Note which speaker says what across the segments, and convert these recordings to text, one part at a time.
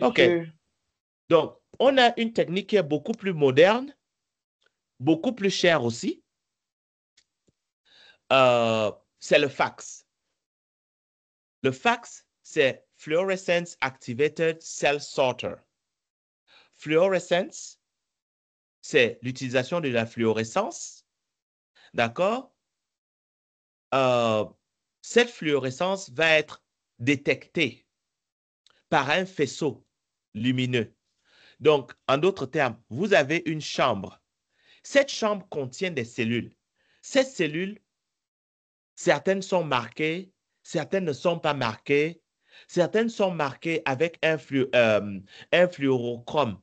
Speaker 1: OK.
Speaker 2: Monsieur.
Speaker 1: Donc, on a une technique qui est beaucoup plus moderne, beaucoup plus chère aussi. C'est le fax. Le fax, c'est Fluorescence Activated Cell Sorter. Fluorescence, c'est l'utilisation de la fluorescence, d'accord? Cette fluorescence va être détectée par un faisceau lumineux. Donc, en d'autres termes, vous avez une chambre. Cette chambre contient des cellules. Ces cellules, certaines sont marquées, certaines ne sont pas marquées. Certaines sont marquées avec un fluorochrome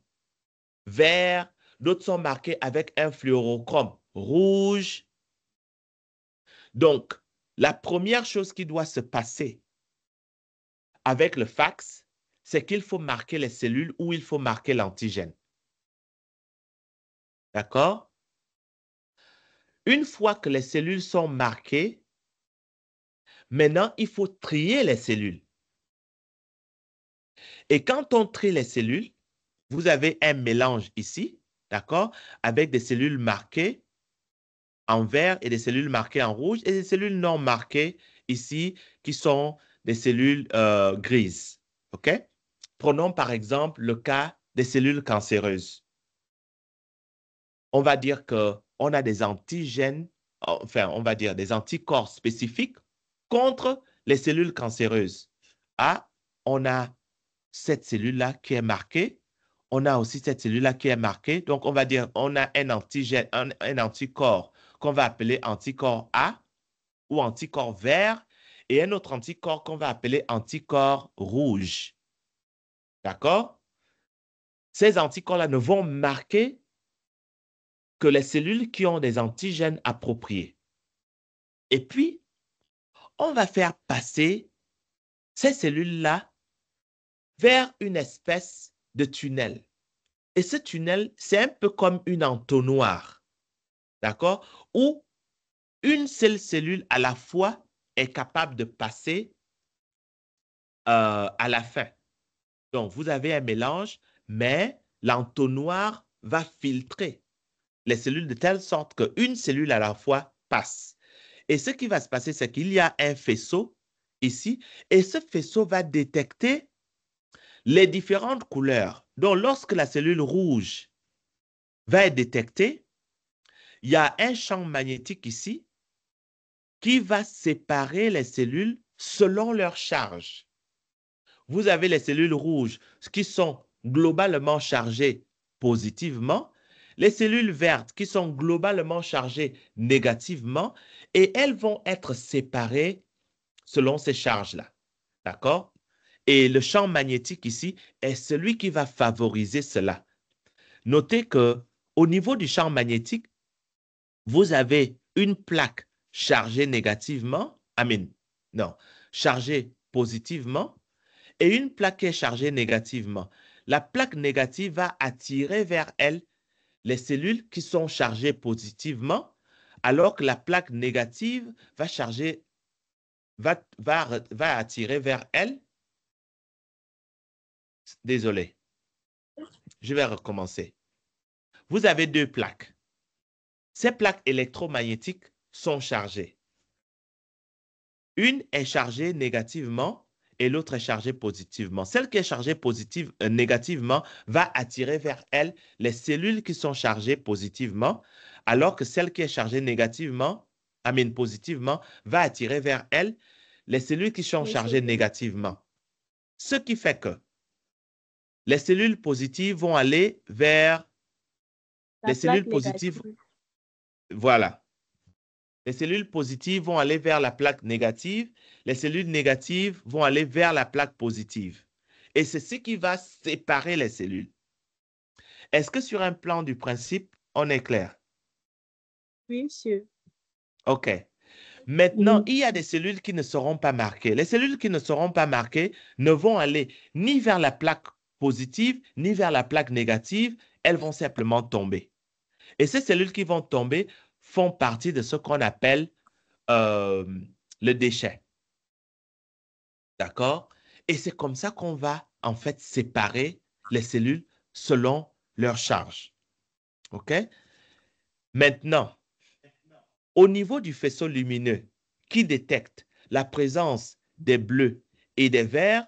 Speaker 1: vert, d'autres sont marquées avec un fluorochrome rouge. Donc, la première chose qui doit se passer avec le fax, c'est qu'il faut marquer les cellules ou il faut marquer l'antigène. D'accord? Une fois que les cellules sont marquées, maintenant, il faut trier les cellules. Et quand on trie les cellules, vous avez un mélange ici, d'accord, avec des cellules marquées en vert et des cellules marquées en rouge et des cellules non marquées ici qui sont des cellules grises. OK? Prenons par exemple le cas des cellules cancéreuses. On va dire qu'on a des antigènes, enfin, on va dire des anticorps spécifiques contre les cellules cancéreuses. Ah, on a cette cellule-là qui est marquée. On a aussi cette cellule-là qui est marquée. Donc, on va dire on a un antigène, un anticorps qu'on va appeler anticorps A ou anticorps vert et un autre anticorps qu'on va appeler anticorps rouge. D'accord? Ces anticorps-là ne vont marquer que les cellules qui ont des antigènes appropriés. Et puis, on va faire passer ces cellules-là vers une espèce de tunnel. Et ce tunnel, c'est un peu comme une entonnoir, d'accord? Où une seule cellule à la fois est capable de passer à la fin. Donc, vous avez un mélange, mais l'entonnoir va filtrer les cellules de telle sorte qu'une cellule à la fois passe. Et ce qui va se passer, c'est qu'il y a un faisceau ici, et ce faisceau va détecter les différentes couleurs. Donc, lorsque la cellule rouge va être détectée, il y a un champ magnétique ici qui va séparer les cellules selon leur charge. Vous avez les cellules rouges qui sont globalement chargées positivement, les cellules vertes qui sont globalement chargées négativement, et elles vont être séparées selon ces charges-là. D'accord? Et le champ magnétique ici est celui qui va favoriser cela. Notez que au niveau du champ magnétique, vous avez une plaque chargée négativement, non, chargée positivement, et une plaque qui est chargée négativement. La plaque négative va attirer vers elle les cellules qui sont chargées positivement, alors que la plaque négative va attirer vers elle. Désolé, je vais recommencer. Vous avez deux plaques. Ces plaques électromagnétiques sont chargées. Une est chargée négativement et l'autre est chargée positivement. Celle qui est chargée négativement va attirer vers elle les cellules qui sont chargées positivement, alors que celle qui est chargée positivement, va attirer vers elle les cellules qui sont chargées négativement. Ce qui fait que les cellules positives vont aller vers les cellules positives. Voilà. Les cellules positives vont aller vers la plaque négative, les cellules négatives vont aller vers la plaque positive. Et c'est ce qui va séparer les cellules. Est-ce que sur un plan du principe, on est clair?
Speaker 2: Oui, monsieur.
Speaker 1: OK. Maintenant, il y a des cellules qui ne seront pas marquées. Les cellules qui ne seront pas marquées ne vont aller ni vers la plaque positive, ni vers la plaque négative. Elles vont simplement tomber. Et ces cellules qui vont tomber font partie de ce qu'on appelle le déchet. D'accord? Et c'est comme ça qu'on va en fait séparer les cellules selon leur charge. OK? Maintenant, au niveau du faisceau lumineux qui détecte la présence des bleus et des verts,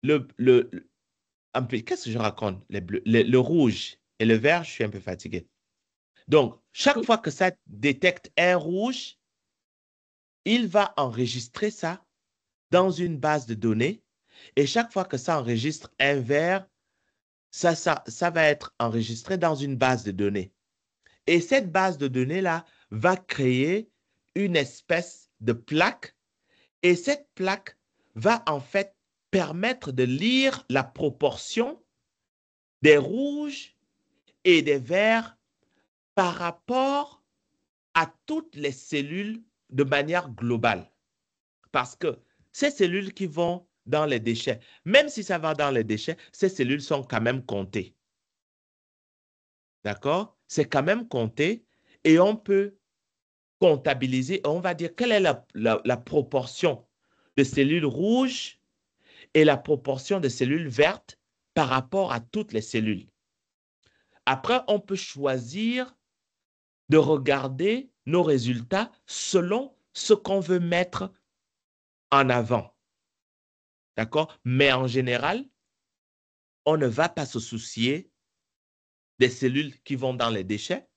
Speaker 1: qu'est-ce que je raconte? Les bleus, le rouge et le vert, je suis un peu fatigué. Donc, chaque fois que ça détecte un rouge, il va enregistrer ça dans une base de données. Et chaque fois que ça enregistre un vert, ça va être enregistré dans une base de données. Et cette base de données-là va créer une espèce de plaque. Et cette plaque va en fait permettre de lire la proportion des rouges et des verts par rapport à toutes les cellules de manière globale. Parce que ces cellules qui vont dans les déchets, même si ça va dans les déchets, ces cellules sont quand même comptées. D'accord? C'est quand même compté et on peut comptabiliser, on va dire quelle est la proportion de cellules rouges et la proportion de cellules vertes par rapport à toutes les cellules. Après, on peut choisir de regarder nos résultats selon ce qu'on veut mettre en avant. D'accord? Mais en général, on ne va pas se soucier des cellules qui vont dans les déchets.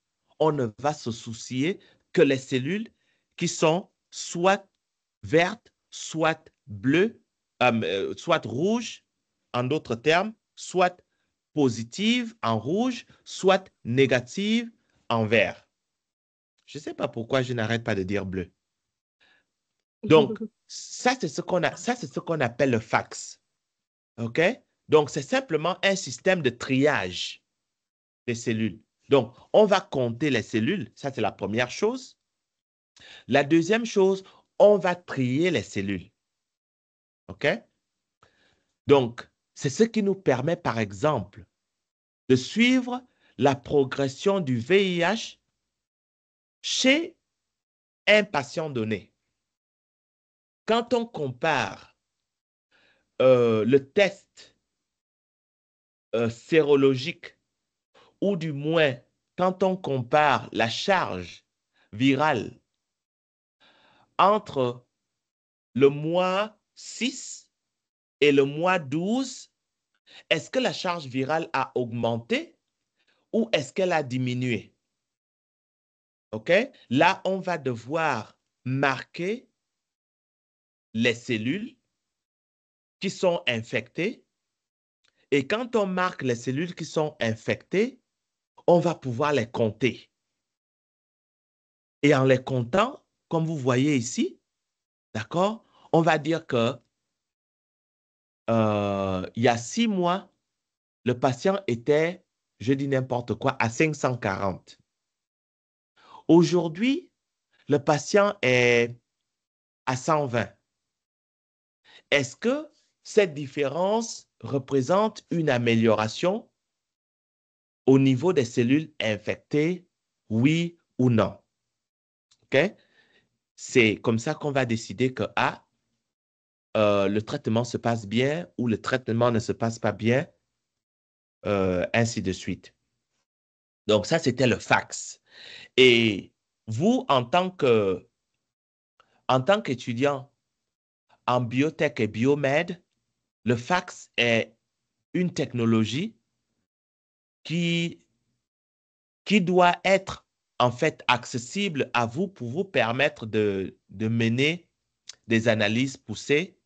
Speaker 1: On ne va se soucier que les cellules qui sont soit vertes, soit bleues, soit rouges, en d'autres termes, soit positives en rouge, soit négatives en vert. Je ne sais pas pourquoi je n'arrête pas de dire bleu. Donc, ça, c'est ce qu'on appelle le fax. OK? Donc, c'est simplement un système de triage des cellules. Donc, on va compter les cellules. Ça, c'est la première chose. La deuxième chose, on va trier les cellules. OK? Donc, c'est ce qui nous permet, par exemple, de suivre la progression du VIH chez un patient donné. Quand on compare le test sérologique, ou du moins quand on compare la charge virale entre le mois 6 et le mois 12, est-ce que la charge virale a augmenté ou est-ce qu'elle a diminué? OK? Là, on va devoir marquer les cellules qui sont infectées. Et quand on marque les cellules qui sont infectées, on va pouvoir les compter. Et en les comptant, comme vous voyez ici, d'accord, on va dire que il y a 6 mois, le patient était, je dis n'importe quoi, à 540. Aujourd'hui, le patient est à 120. Est-ce que cette différence représente une amélioration au niveau des cellules infectées, oui ou non? OK? C'est comme ça qu'on va décider que le traitement se passe bien ou le traitement ne se passe pas bien, ainsi de suite. Donc ça, c'était le fax. Et vous, en tant qu'étudiant en biotech et biomed, le fax est une technologie qui, qui doit être en fait accessible à vous pour vous permettre de mener des analyses poussées.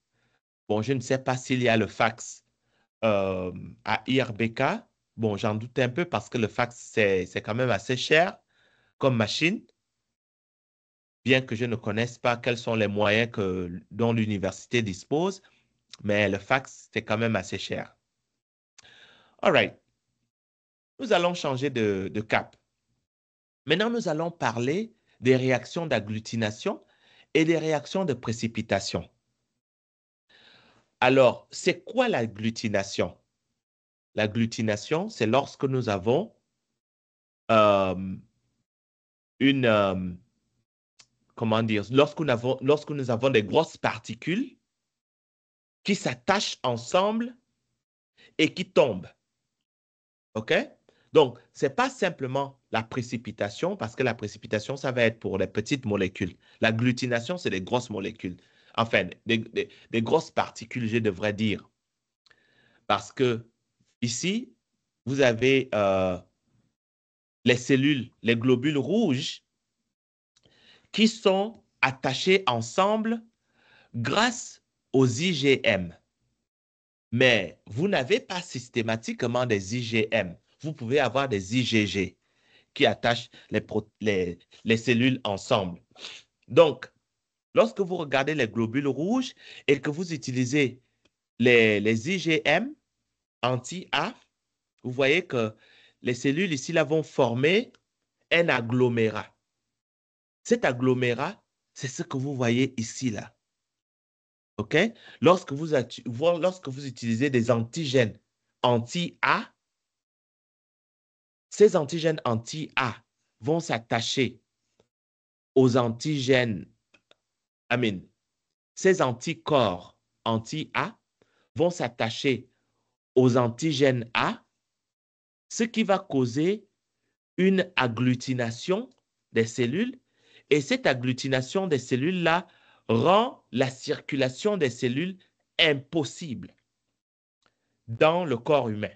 Speaker 1: Bon, je ne sais pas s'il y a le fax euh, à IRBK. Bon, j'en doute un peu parce que le fax, c'est quand même assez cher comme machine, bien que je ne connaisse pas quels sont les moyens dont l'université dispose, mais le fax, c'est quand même assez cher. All right. Nous allons changer de cap. Maintenant, nous allons parler des réactions d'agglutination et des réactions de précipitation. Alors, c'est quoi l'agglutination? L'agglutination, c'est lorsque nous avons euh, une, comment dire, lorsque nous avons des grosses particules qui s'attachent ensemble et qui tombent. OK? Donc, ce n'est pas simplement la précipitation, parce que la précipitation, ça va être pour les petites molécules. L'agglutination, c'est des grosses molécules. Enfin, des grosses particules, je devrais dire. Parce que ici, vous avez les cellules, les globules rouges qui sont attachés ensemble grâce aux IgM. Mais vous n'avez pas systématiquement des IgM. Vous pouvez avoir des IgG qui attachent les cellules ensemble. Donc, lorsque vous regardez les globules rouges et que vous utilisez les IgM anti-A, vous voyez que les cellules ici là vont former un agglomérat. Cet agglomérat, c'est ce que vous voyez ici là. OK? Lorsque vous utilisez des antigènes anti-A, ces antigènes anti-A vont s'attacher aux antigènes, ces anticorps anti-A vont s'attacher aux antigènes A, ce qui va causer une agglutination des cellules. Et cette agglutination des cellules-là rend la circulation des cellules impossible dans le corps humain.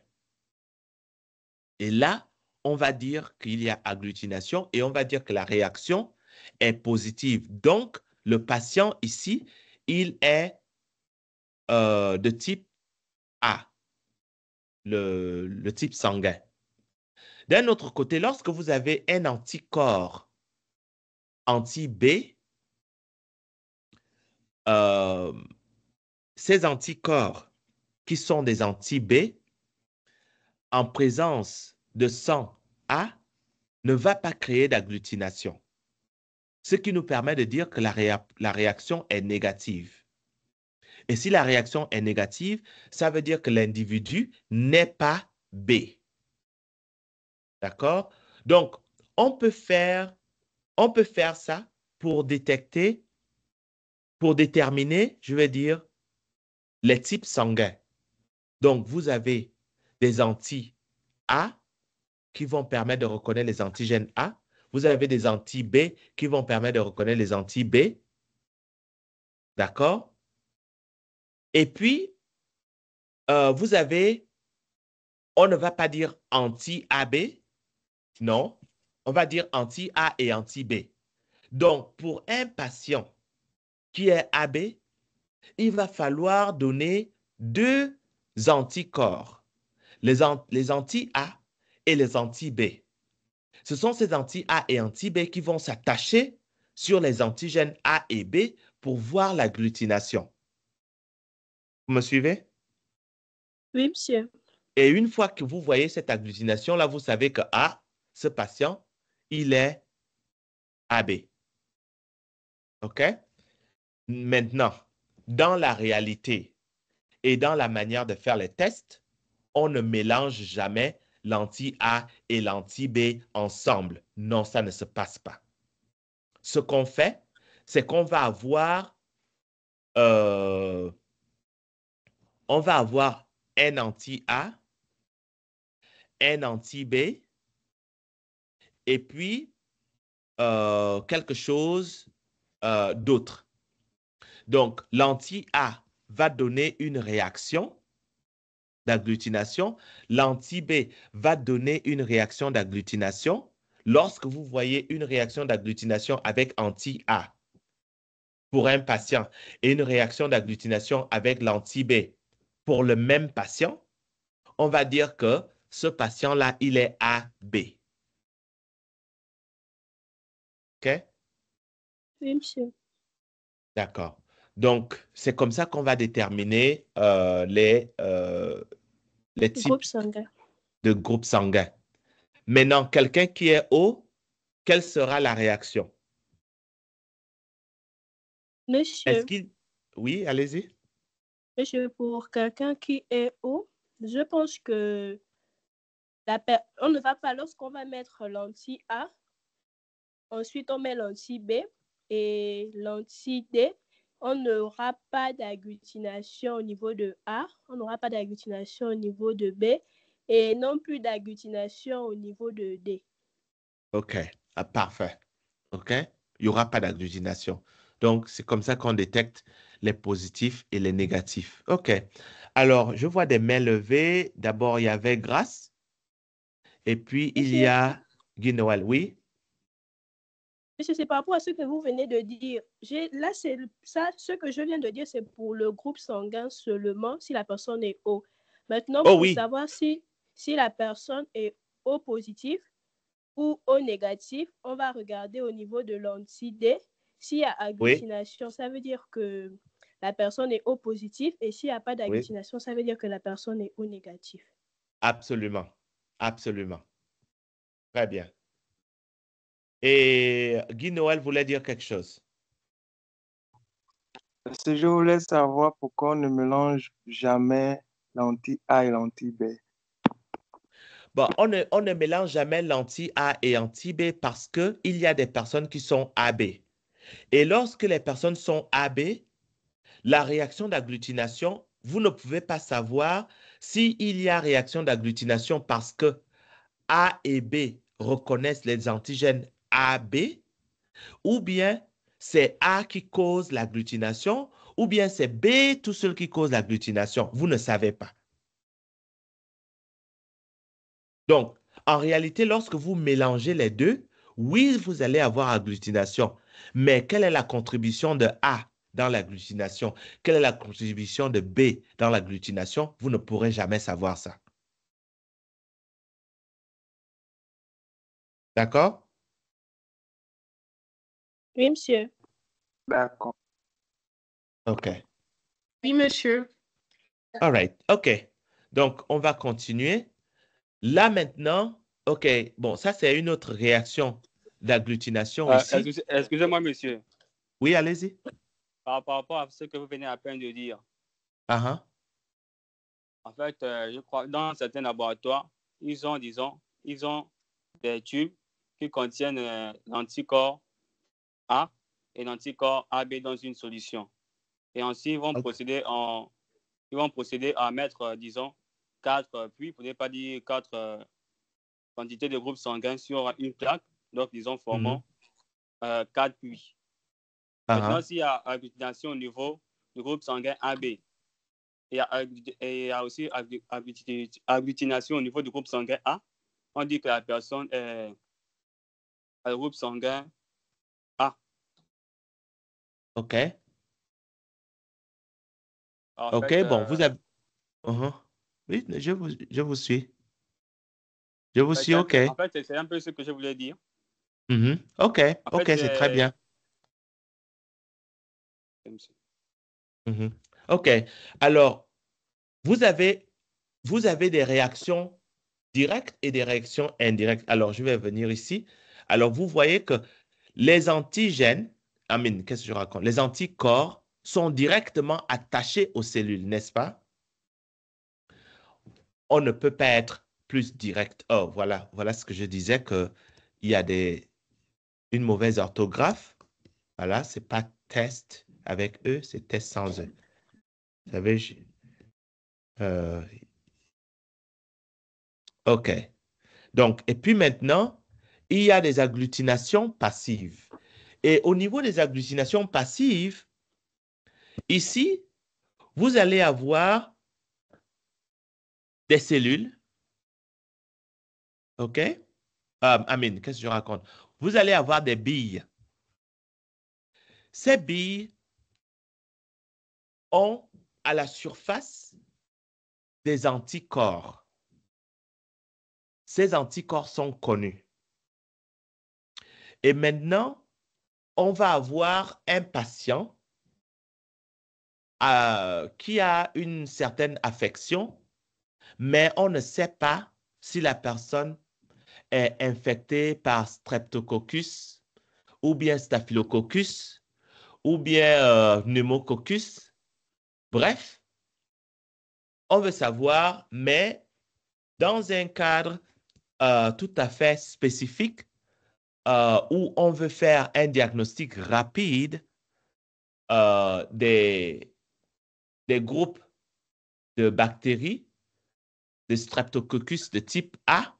Speaker 1: Et là, on va dire qu'il y a agglutination et on va dire que la réaction est positive. Donc, le patient ici, il est de type A, le type sanguin. D'un autre côté, lorsque vous avez un anticorps anti-B, ces anticorps qui sont des anti-B, en présence de sang A, ne va pas créer d'agglutination. Ce qui nous permet de dire que la réaction est négative. Et si la réaction est négative, ça veut dire que l'individu n'est pas B. D'accord? Donc, on peut faire ça pour détecter, pour déterminer, je vais dire, les types sanguins. Donc, vous avez des anti-A qui vont permettre de reconnaître les antigènes A. Vous avez des anti-B qui vont permettre de reconnaître les anti-B. D'accord? Et puis, vous avez, on ne va pas dire anti-AB, non, on va dire anti-A et anti-B. Donc, pour un patient qui est AB, il va falloir donner deux anticorps, les anti-A et les anti-B. Ce sont ces anti-A et anti-B qui vont s'attacher sur les antigènes A et B pour voir l'agglutination. Vous me suivez?
Speaker 2: Oui, monsieur.
Speaker 1: Et une fois que vous voyez cette agglutination, là, vous savez que ce patient, il est AB. OK? Maintenant, dans la réalité et dans la manière de faire les tests, on ne mélange jamais l'anti-A et l'anti-B ensemble. Non, ça ne se passe pas. Ce qu'on fait, c'est qu'on va avoir, un anti-A, un anti-B, et puis quelque chose d'autre. Donc, l'anti-A va donner une réaction d'agglutination. L'anti-B va donner une réaction d'agglutination. Lorsque vous voyez une réaction d'agglutination avec anti-A pour un patient et une réaction d'agglutination avec l'anti-B pour le même patient, on va dire que ce patient-là, il est AB. OK?
Speaker 2: Oui, monsieur.
Speaker 1: D'accord. Donc, c'est comme ça qu'on va déterminer les types
Speaker 2: Groupe sanguin.
Speaker 1: de groupes sanguins. Maintenant, quelqu'un qui est O, quelle sera la réaction? Est-ce
Speaker 2: Monsieur,
Speaker 1: qu'il... Oui, allez-y.
Speaker 2: monsieur, pour quelqu'un qui est haut, je pense que on ne va pas, lorsqu'on va mettre l'anti-A, ensuite on met l'anti-B et l'anti-D, on n'aura pas d'agglutination au niveau de A, on n'aura pas d'agglutination au niveau de B et non plus d'agglutination au niveau de D.
Speaker 1: OK. Ah, parfait. OK? Il n'y aura pas d'agglutination. Donc, c'est comme ça qu'on détecte les positifs et les négatifs. OK. Alors, je vois des mains levées. D'abord, il y avait Grâce. Et puis, il y
Speaker 2: Monsieur,
Speaker 1: a Guy Noël. Oui?
Speaker 2: monsieur, c'est par rapport à ce que vous venez de dire. Là, c'est ça, ce que je viens de dire, c'est pour le groupe sanguin seulement si la personne est O. Maintenant,
Speaker 1: Oh
Speaker 2: pour
Speaker 1: oui.
Speaker 2: savoir si la personne est O positif ou O négatif, on va regarder au niveau de l'anti-D. S'il y a
Speaker 1: Oui.
Speaker 2: agglutination, ça veut dire que la personne est O positif et s'il n'y a pas
Speaker 1: Oui.
Speaker 2: d'agglutination, ça veut dire que la personne est O négatif.
Speaker 1: Absolument. Absolument. Très bien. Et Guy Noël voulait dire quelque chose.
Speaker 3: Parce que je voulais savoir pourquoi on ne mélange jamais l'anti-A et l'anti-B.
Speaker 1: Bon, on ne mélange jamais l'anti-A et anti-B parce qu'il y a des personnes qui sont AB. Et lorsque les personnes sont AB, la réaction d'agglutination, vous ne pouvez pas savoir s'il y a réaction d'agglutination parce que A et B reconnaissent les antigènes AB, ou bien c'est A qui cause l'agglutination, ou bien c'est B tout seul qui cause l'agglutination. Vous ne savez pas. Donc, en réalité, lorsque vous mélangez les deux, oui, vous allez avoir agglutination. Mais quelle est la contribution de A dans l'agglutination? Quelle est la contribution de B dans l'agglutination? Vous ne pourrez jamais savoir ça. D'accord?
Speaker 2: Oui, monsieur.
Speaker 3: D'accord.
Speaker 1: OK.
Speaker 4: Oui, monsieur.
Speaker 1: All right. OK. Donc, on va continuer. Là, maintenant, OK. Bon, ça, c'est une autre réaction d'agglutination ici.
Speaker 5: Excusez-moi, monsieur.
Speaker 1: Oui, allez-y.
Speaker 5: Par rapport à ce que vous venez à peine de dire.
Speaker 1: Uh-huh.
Speaker 5: En fait, je crois dans certains laboratoires, ils ont des tubes qui contiennent l'anticorps A et l'anticorps AB dans une solution. Et ensuite, ils vont procéder à mettre, disons, 4 puits, pour ne pas dire 4 quantités de groupes sanguins sur une plaque. Donc, disons, formant 4 puits. Maintenant, s'il y a agglutination au niveau du groupe sanguin AB, et il y a aussi agglutination au niveau du groupe sanguin A, on dit que la personne est le groupe sanguin A.
Speaker 1: OK.
Speaker 5: En
Speaker 1: OK,
Speaker 5: fait,
Speaker 1: bon, vous avez... Oui, je vous suis. Je vous suis, OK.
Speaker 5: En fait, c'est un peu ce que je voulais dire.
Speaker 1: OK,
Speaker 5: En
Speaker 1: OK,
Speaker 5: fait,
Speaker 1: c'est très bien. OK. Alors, vous avez des réactions directes et des réactions indirectes. Alors, je vais venir ici. Alors, vous voyez que les antigènes, qu'est-ce que je raconte? Les anticorps sont directement attachés aux cellules, n'est-ce pas? On ne peut pas être plus direct. Oh, voilà, voilà ce que je disais, qu'il y a une mauvaise orthographe. Voilà, c'est pas test avec E, c'est test sans E. Vous savez, OK. Donc, et puis maintenant, il y a des agglutinations passives. Et au niveau des agglutinations passives, ici, vous allez avoir des cellules. OK? Qu'est-ce que je raconte? Vous allez avoir des billes. Ces billes ont à la surface des anticorps. Ces anticorps sont connus. Et maintenant, on va avoir un patient qui a une certaine affection, mais on ne sait pas si la personne est infectée par Streptococcus ou bien Staphylococcus ou bien Pneumococcus. Bref, on veut savoir, mais dans un cadre tout à fait spécifique où on veut faire un diagnostic rapide, des groupes de bactéries, de Streptococcus de type A,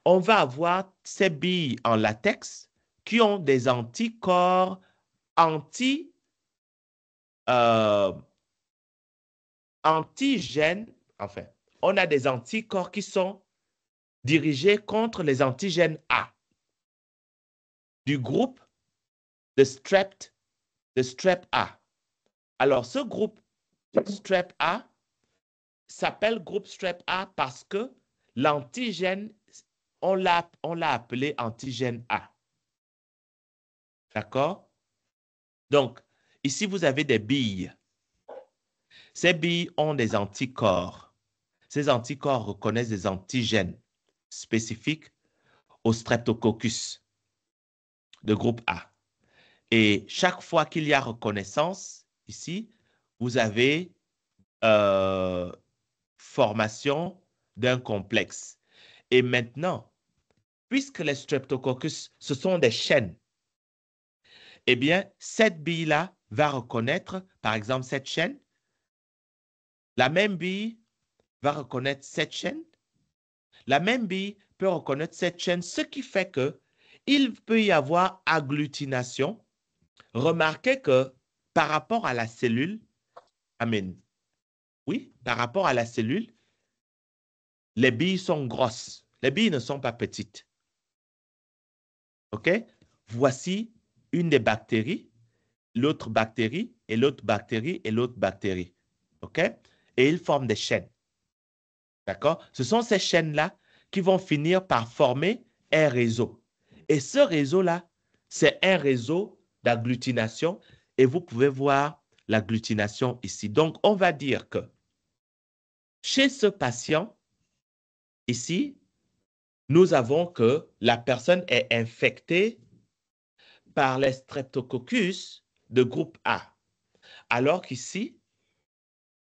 Speaker 1: on va avoir ces billes en latex qui ont des anticorps antigènes. Enfin, on a des anticorps qui sont dirigés contre les antigènes A du groupe de Strep A. Alors, ce groupe Strep A s'appelle groupe Strep A parce que l'antigène, on l'a appelé antigène A. D'accord? Donc, ici, vous avez des billes. Ces billes ont des anticorps. Ces anticorps reconnaissent des antigènes spécifiques au Streptococcus de groupe A. Et chaque fois qu'il y a reconnaissance, ici, vous avez formation d'un complexe. Et maintenant, puisque les Streptococcus, ce sont des chaînes, eh bien, cette bille-là va reconnaître, par exemple, cette chaîne. La même bille va reconnaître cette chaîne. La même bille peut reconnaître cette chaîne, ce qui fait qu'il peut y avoir agglutination. Remarquez que par rapport à la cellule, oui, par rapport à la cellule, les billes sont grosses. Les billes ne sont pas petites. OK? Voici une des bactéries, l'autre bactérie, et l'autre bactérie, et l'autre bactérie. OK? Et ils forment des chaînes. D'accord? Ce sont ces chaînes-là qui vont finir par former un réseau. Et ce réseau-là, c'est un réseau d'agglutination. Et vous pouvez voir l'agglutination ici. Donc, on va dire que chez ce patient, ici, nous avons que la personne est infectée par les Streptococcus de groupe A. Alors qu'ici,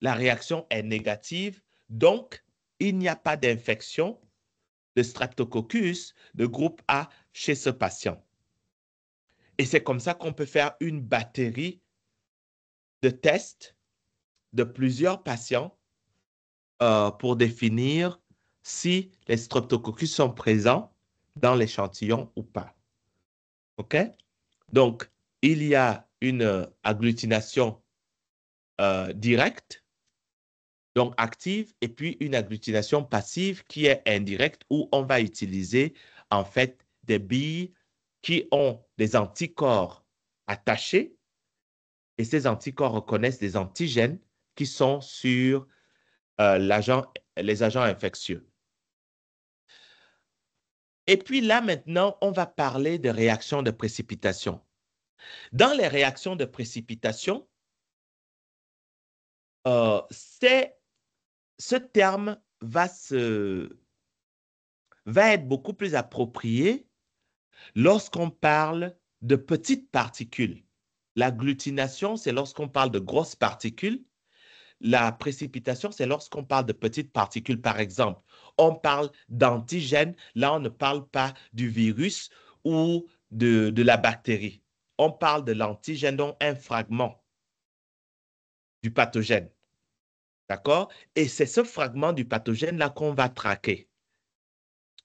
Speaker 1: la réaction est négative. Donc, il n'y a pas d'infection de Streptococcus de groupe A chez ce patient. Et c'est comme ça qu'on peut faire une batterie de tests de plusieurs patients pour définir si les Streptococcus sont présents dans l'échantillon ou pas. OK? Donc, il y a une agglutination directe, donc active, et puis une agglutination passive qui est indirecte où on va utiliser en fait des billes qui ont des anticorps attachés et ces anticorps reconnaissent des antigènes qui sont sur les agents infectieux. Et puis là, maintenant, on va parler de réactions de précipitation. Dans les réactions de précipitation, ce terme va être beaucoup plus approprié lorsqu'on parle de petites particules. L'agglutination, c'est lorsqu'on parle de grosses particules. La précipitation, c'est lorsqu'on parle de petites particules. Par exemple, on parle d'antigènes. Là, on ne parle pas du virus ou de la bactérie. On parle de l'antigène, donc un fragment du pathogène. D'accord? Et c'est ce fragment du pathogène-là qu'on va traquer.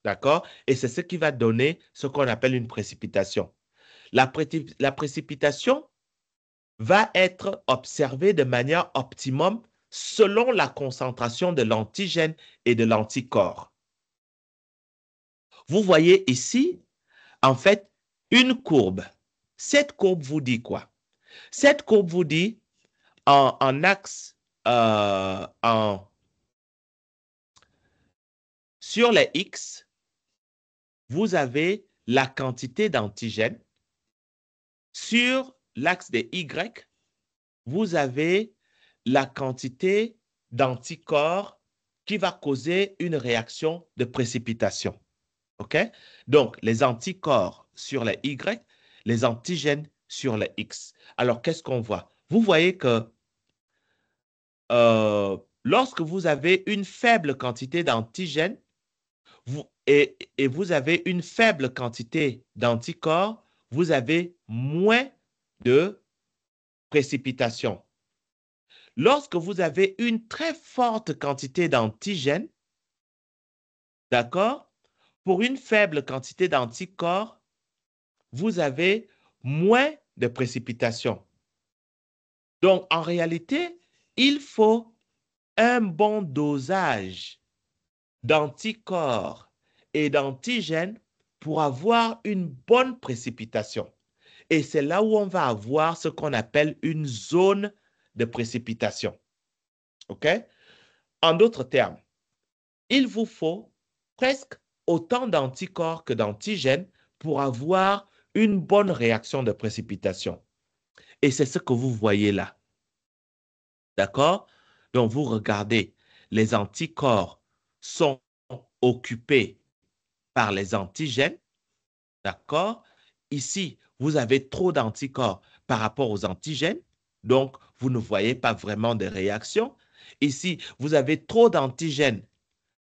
Speaker 1: D'accord? Et c'est ce qui va donner ce qu'on appelle une précipitation. La précipitation va être observée de manière optimum selon la concentration de l'antigène et de l'anticorps. Vous voyez ici, en fait, une courbe. Cette courbe vous dit quoi? Cette courbe vous dit en axe, sur les X, vous avez la quantité d'antigènes. Sur l'axe des Y, vous avez la quantité d'anticorps qui va causer une réaction de précipitation. OK? Donc, les anticorps sur les Y, les antigènes sur les X. Alors, qu'est-ce qu'on voit? Vous voyez que lorsque vous avez une faible quantité d'antigènes et vous avez une faible quantité d'anticorps, vous avez moins de précipitation. Lorsque vous avez une très forte quantité d'antigènes, d'accord, pour une faible quantité d'anticorps, vous avez moins de précipitation. Donc, en réalité, il faut un bon dosage d'anticorps et d'antigènes pour avoir une bonne précipitation. Et c'est là où on va avoir ce qu'on appelle une zone de précipitation. OK? En d'autres termes, il vous faut presque autant d'anticorps que d'antigènes pour avoir une bonne réaction de précipitation. Et c'est ce que vous voyez là. D'accord? Donc, vous regardez, les anticorps sont occupés par les antigènes. D'accord? Ici, vous avez trop d'anticorps par rapport aux antigènes. Donc, vous ne voyez pas vraiment de réaction. Ici, vous avez trop d'antigènes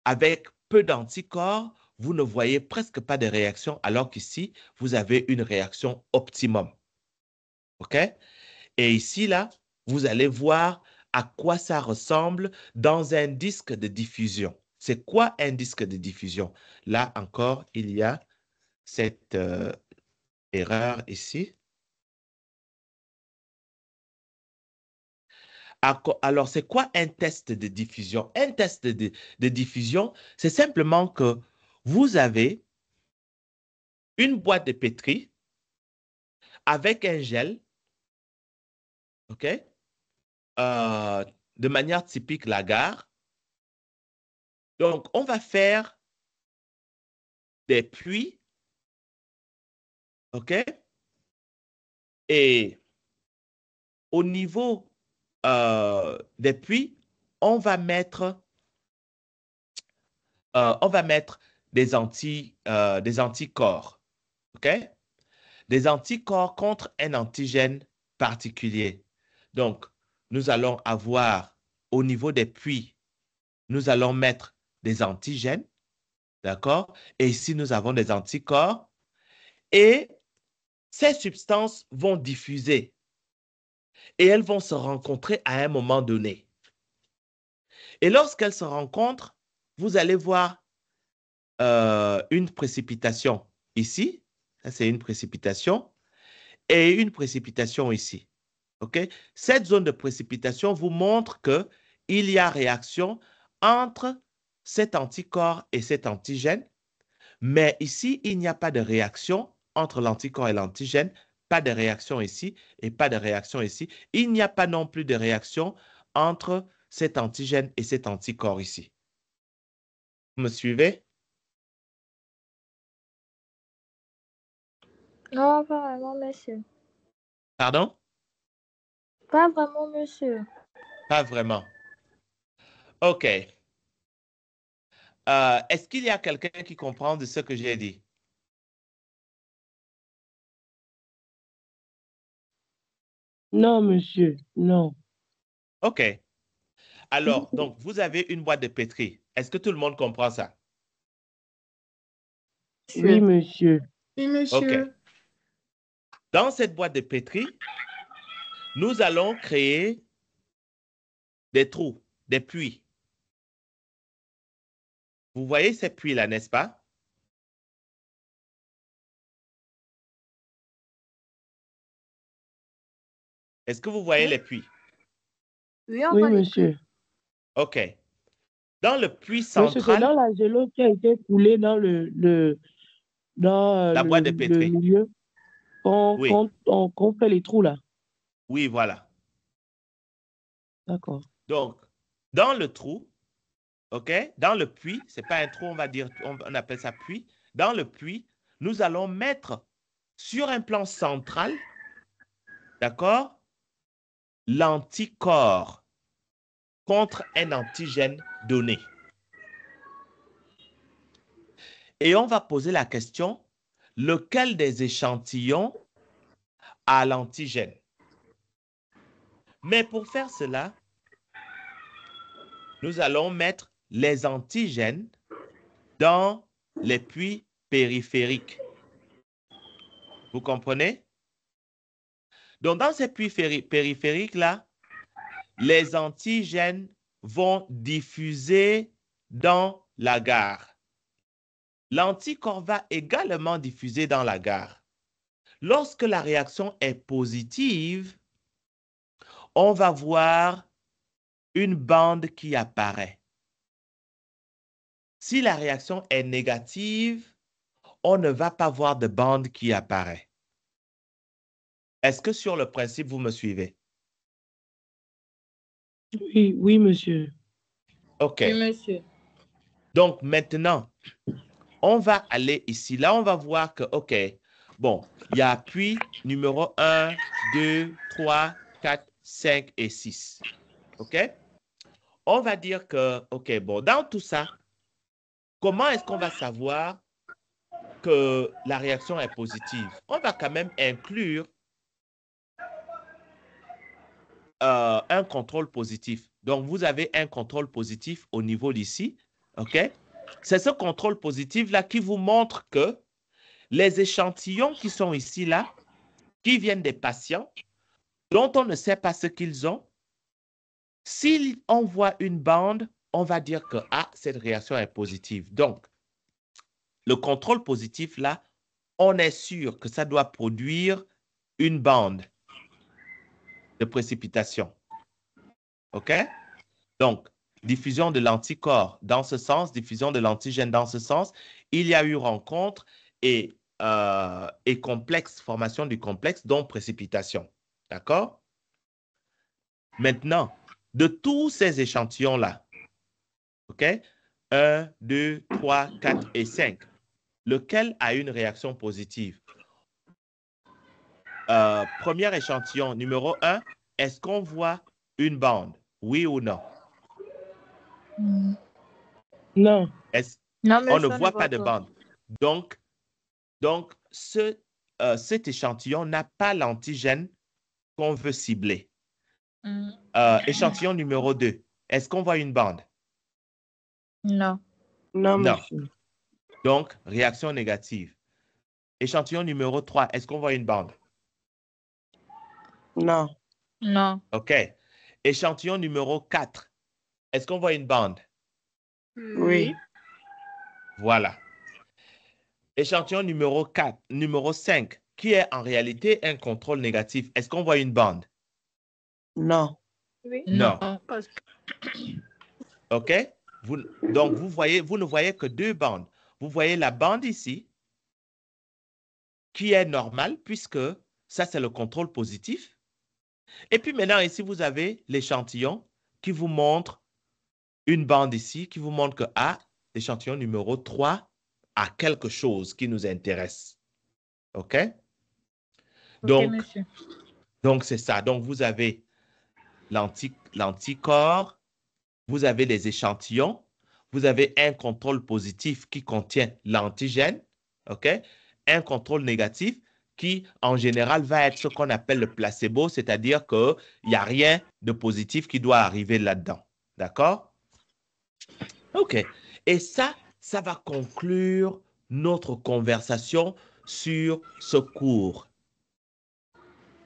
Speaker 1: avec peu d'anticorps. Vous ne voyez presque pas de réaction, alors qu'ici, vous avez une réaction optimum. OK? Et ici, là, vous allez voir à quoi ça ressemble dans un disque de diffusion. C'est quoi un disque de diffusion? Là encore, il y a cette erreur ici. Alors, c'est quoi un test de diffusion? Un test de diffusion, c'est simplement que vous avez une boîte de pétri avec un gel, OK? De manière typique l'agar. Donc, on va faire des puits, OK? Et au niveau des puits, on va mettre des anticorps, OK? Des anticorps contre un antigène particulier. Donc, nous allons avoir au niveau des puits, nous allons mettre des antigènes, d'accord? Et ici, nous avons des anticorps. Et ces substances vont diffuser et elles vont se rencontrer à un moment donné. Et lorsqu'elles se rencontrent, vous allez voir une précipitation ici. Ça, c'est une précipitation. Et une précipitation ici. OK? Cette zone de précipitation vous montre qu'il y a réaction entre cet anticorps et cet antigène. Mais ici, il n'y a pas de réaction entre l'anticorps et l'antigène. Pas de réaction ici et pas de réaction ici. Il n'y a pas non plus de réaction entre cet antigène et cet anticorps ici. Vous me suivez?
Speaker 4: Non, pas vraiment, monsieur.
Speaker 1: Pardon?
Speaker 4: Pas vraiment, monsieur.
Speaker 1: Pas vraiment. OK. Est-ce qu'il y a quelqu'un qui comprend de ce que j'ai dit?
Speaker 6: Non, monsieur, non.
Speaker 1: OK. Alors, donc, vous avez une boîte de pétri. Est-ce que tout le monde comprend ça?
Speaker 6: Oui, monsieur.
Speaker 7: Oui, monsieur.
Speaker 1: OK. Dans cette boîte de pétri, nous allons créer des trous, des puits. Vous voyez ces puits-là, n'est-ce pas? Est-ce que vous voyez les puits?
Speaker 4: Oui, on
Speaker 6: Oui,
Speaker 4: va les
Speaker 6: monsieur.
Speaker 1: OK. Dans le puits
Speaker 6: Monsieur, c'est
Speaker 1: central,
Speaker 6: dans la gelo qui a été coulée dans
Speaker 1: la boîte de
Speaker 6: le
Speaker 1: pétri.
Speaker 6: milieu
Speaker 1: Oui,
Speaker 6: qu'on fait les trous là.
Speaker 1: oui, voilà.
Speaker 6: D'accord.
Speaker 1: Donc, dans le trou, OK, dans le puits, ce n'est pas un trou, on va dire, on appelle ça puits. Dans le puits, nous allons mettre sur un plan central, d'accord, l'anticorps contre un antigène donné. Et on va poser la question, lequel des échantillons a l'antigène? Mais pour faire cela, nous allons mettre les antigènes dans les puits périphériques. Vous comprenez? Donc, dans ces puits périphériques-là, les antigènes vont diffuser dans l'agar. L'anticorps va également diffuser dans l'agar. Lorsque la réaction est positive, on va voir une bande qui apparaît. Si la réaction est négative, on ne va pas voir de bande qui apparaît. Est-ce que sur le principe, vous me suivez?
Speaker 6: Oui, oui, monsieur.
Speaker 1: OK.
Speaker 4: Oui, monsieur.
Speaker 1: Donc, maintenant, on va aller ici. Là, on va voir que, OK, bon, il y a puits numéro 1, 2, 3, 4, 5 et 6. OK? On va dire que, OK, bon, dans tout ça, comment est-ce qu'on va savoir que la réaction est positive? On va quand même inclure un contrôle positif. Donc, vous avez un contrôle positif au niveau d'ici. OK? C'est ce contrôle positif-là qui vous montre que les échantillons qui sont ici, là, qui viennent des patients, dont on ne sait pas ce qu'ils ont, si on voit une bande, on va dire que cette réaction est positive. Donc, le contrôle positif, là, on est sûr que ça doit produire une bande de précipitation. OK? Donc, diffusion de l'anticorps dans ce sens, diffusion de l'antigène dans ce sens. Il y a eu rencontre et complexe, formation du complexe, donc précipitation. D'accord? Maintenant, de tous ces échantillons-là, OK? 1, 2, 3, 4 et 5. Lequel a une réaction positive? Premier échantillon, numéro 1, est-ce qu'on voit une bande? Oui ou non?
Speaker 6: Non.
Speaker 4: Non,
Speaker 1: On
Speaker 4: monsieur,
Speaker 1: ne voit pas de bande. Donc cet échantillon n'a pas l'antigène qu'on veut cibler. Échantillon numéro 2, est-ce qu'on voit une bande?
Speaker 4: Non.
Speaker 6: Non,
Speaker 1: Non.
Speaker 6: monsieur.
Speaker 1: Donc, réaction négative. Échantillon numéro 3, est-ce qu'on voit une bande?
Speaker 3: Non.
Speaker 4: Non.
Speaker 1: OK. Échantillon numéro 4, est-ce qu'on voit une bande?
Speaker 3: Oui.
Speaker 1: Voilà. Échantillon numéro 4, numéro 5, qui est en réalité un contrôle négatif, est-ce qu'on voit une bande?
Speaker 3: Non.
Speaker 2: Oui.
Speaker 1: Non.
Speaker 2: Parce que
Speaker 1: OK? Donc, vous ne voyez que deux bandes. Vous voyez la bande ici, qui est normale, puisque ça, c'est le contrôle positif. Et puis maintenant, ici, vous avez l'échantillon qui vous montre une bande ici, qui vous montre que l'échantillon numéro 3 a quelque chose qui nous intéresse. OK? Donc,
Speaker 4: monsieur.
Speaker 1: donc c'est ça. Donc, vous avez l'anticorps, vous avez les échantillons, vous avez un contrôle positif qui contient l'antigène, OK? Un contrôle négatif qui, en général, va être ce qu'on appelle le placebo, c'est-à-dire qu'il n'y a rien de positif qui doit arriver là-dedans. D'accord? OK. Et ça va conclure notre conversation sur ce cours.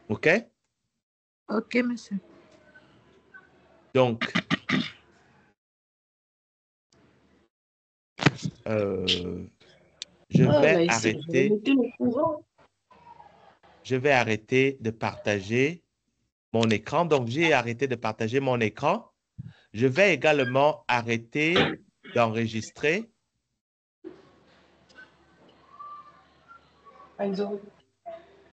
Speaker 1: OK?
Speaker 4: OK, monsieur.
Speaker 1: Donc, je vais arrêter de partager mon écran. Donc, j'ai arrêté de partager mon écran. Je vais également arrêter d'enregistrer.